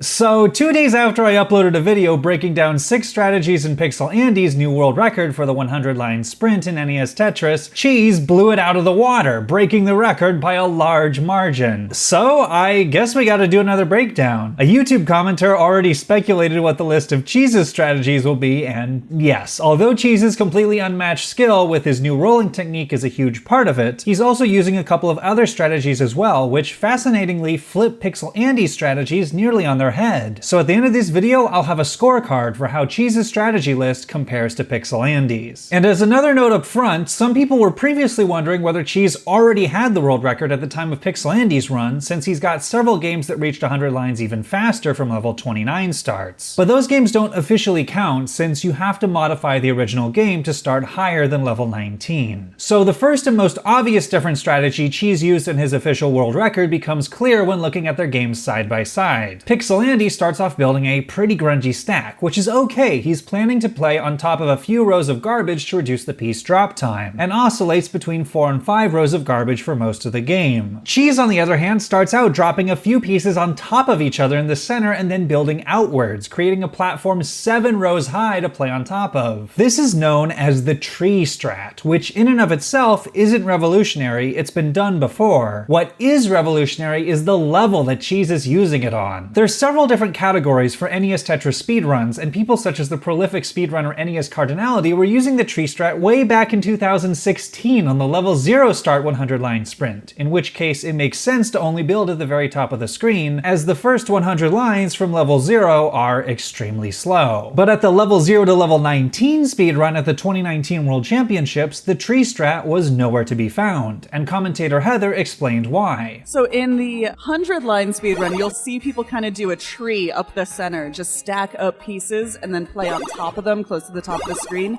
So 2 days after I uploaded a video breaking down 6 strategies in Pixel Andy's new world record for the 100-line sprint in NES Tetris, Cheese blew it out of the water, breaking the record by a large margin. So I guess we gotta do another breakdown. A YouTube commenter already speculated what the list of Cheese's strategies will be, and yes, although Cheese's completely unmatched skill with his new rolling technique is a huge part of it, he's also using a couple of other strategies as well, which fascinatingly flip Pixel Andy's strategies nearly on their head. So at the end of this video, I'll have a scorecard for how Cheese's strategy list compares to Pixel Andy's. And as another note up front, some people were previously wondering whether Cheese already had the world record at the time of Pixel Andy's run, since he's got several games that reached 100 lines even faster from level 29 starts. But those games don't officially count, since you have to modify the original game to start higher than level 19. So the first and most obvious different strategy Cheese used in his official world record becomes clear when looking at their games side by side. Pixel Andy starts off building a pretty grungy stack, which is okay. He's planning to play on top of a few rows of garbage to reduce the piece drop time, and oscillates between 4 and 5 rows of garbage for most of the game. Cheese, on the other hand, starts out dropping a few pieces on top of each other in the center and then building outwards, creating a platform 7 rows high to play on top of. This is known as the tree strat, which in and of itself isn't revolutionary. It's been done before. What is revolutionary is the level that Cheese is using it on. There's several different categories for NES Tetris speedruns, and people such as the prolific speedrunner NES Cardinality were using the tree strat way back in 2016 on the level 0 start 100-line sprint, in which case it makes sense to only build at the very top of the screen, as the first 100 lines from level 0 are extremely slow. But at the level 0 to level 19 speedrun at the 2019 World Championships, the tree strat was nowhere to be found, and commentator Heather explained why. So in the 100-line speedrun, you'll see people kind of do a tree up the center, just stack up pieces and then play on top of them close to the top of the screen.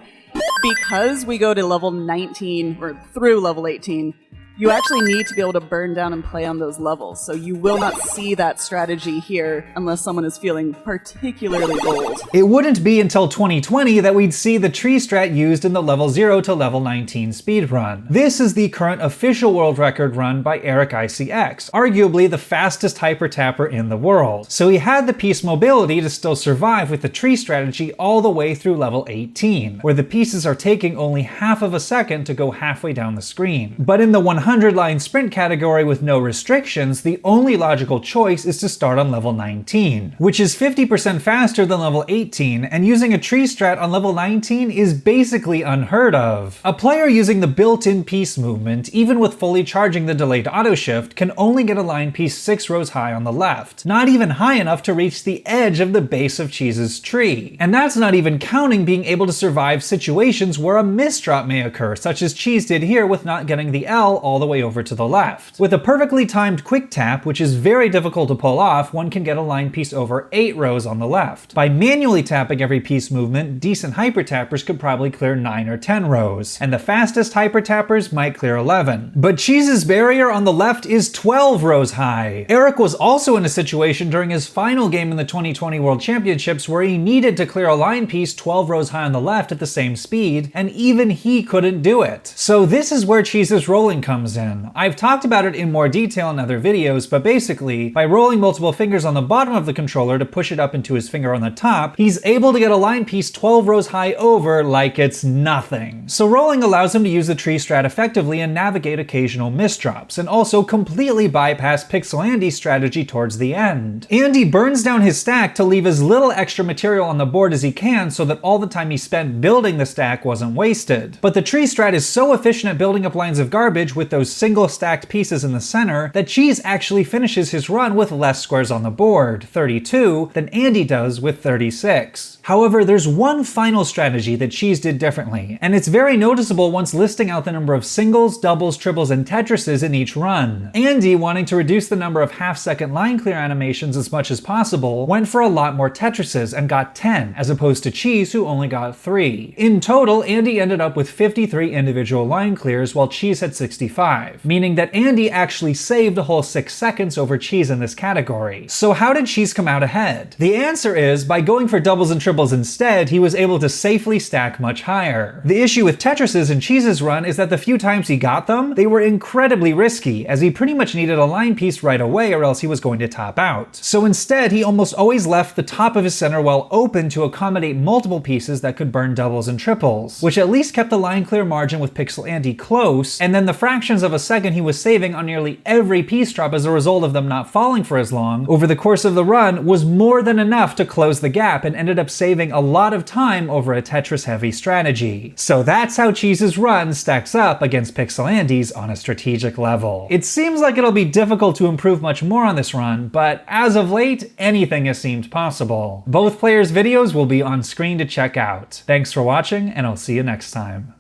Because we go to level 19 or through level 18, you actually need to be able to burn down and play on those levels. So you will not see that strategy here unless someone is feeling particularly bold. It wouldn't be until 2020 that we'd see the tree strat used in the level 0 to level 19 speedrun. This is the current official world record run by Eric ICX, arguably the fastest hyper tapper in the world. So he had the piece mobility to still survive with the tree strategy all the way through level 18, where the pieces are taking only half of a second to go halfway down the screen. But in the 100-line sprint category with no restrictions, the only logical choice is to start on level 19, which is 50% faster than level 18, and using a tree strat on level 19 is basically unheard of. A player using the built-in piece movement, even with fully charging the delayed auto shift, can only get a line piece 6 rows high on the left, not even high enough to reach the edge of the base of Cheese's tree. And that's not even counting being able to survive situations where a misdrop may occur, such as Cheese did here with not getting the L all the way over to the left. With a perfectly timed quick tap, which is very difficult to pull off, one can get a line piece over 8 rows on the left. By manually tapping every piece movement, decent hyper tappers could probably clear 9 or 10 rows, and the fastest hyper tappers might clear 11. But Cheese's barrier on the left is 12 rows high. Eric was also in a situation during his final game in the 2020 World Championships where he needed to clear a line piece 12 rows high on the left at the same speed, and even he couldn't do it. So this is where Cheese's rolling comes in. I've talked about it in more detail in other videos, but basically, by rolling multiple fingers on the bottom of the controller to push it up into his finger on the top, he's able to get a line piece 12 rows high over like it's nothing. So rolling allows him to use the tree strat effectively and navigate occasional misdrops, and also completely bypass Pixel Andy's strategy towards the end. Andy burns down his stack to leave as little extra material on the board as he can so that all the time he spent building the stack wasn't wasted. But the tree strat is so efficient at building up lines of garbage with those single stacked pieces in the center that Cheese actually finishes his run with less squares on the board, 32, than Andy does with 36. However, there's one final strategy that Cheese did differently, and it's very noticeable once listing out the number of singles, doubles, triples, and Tetrises in each run. Andy, wanting to reduce the number of half-second line clear animations as much as possible, went for a lot more Tetrises and got 10, as opposed to Cheese, who only got 3. In total, Andy ended up with 53 individual line clears, while Cheese had 65. 1.5, meaning that Andy actually saved a whole 6 seconds over Cheese in this category. So how did Cheese come out ahead? The answer is, by going for doubles and triples instead, he was able to safely stack much higher. The issue with Tetris's and Cheese's run is that the few times he got them, they were incredibly risky, as he pretty much needed a line piece right away or else he was going to top out. So instead, he almost always left the top of his center well open to accommodate multiple pieces that could burn doubles and triples, which at least kept the line clear margin with Pixel Andy close, and then the fractions of a second he was saving on nearly every piece drop as a result of them not falling for as long over the course of the run was more than enough to close the gap and ended up saving a lot of time over a Tetris-heavy strategy. So that's how Cheese's run stacks up against Pixel Andy's on a strategic level. It seems like it'll be difficult to improve much more on this run, but as of late, anything has seemed possible. Both players' videos will be on screen to check out. Thanks for watching, and I'll see you next time.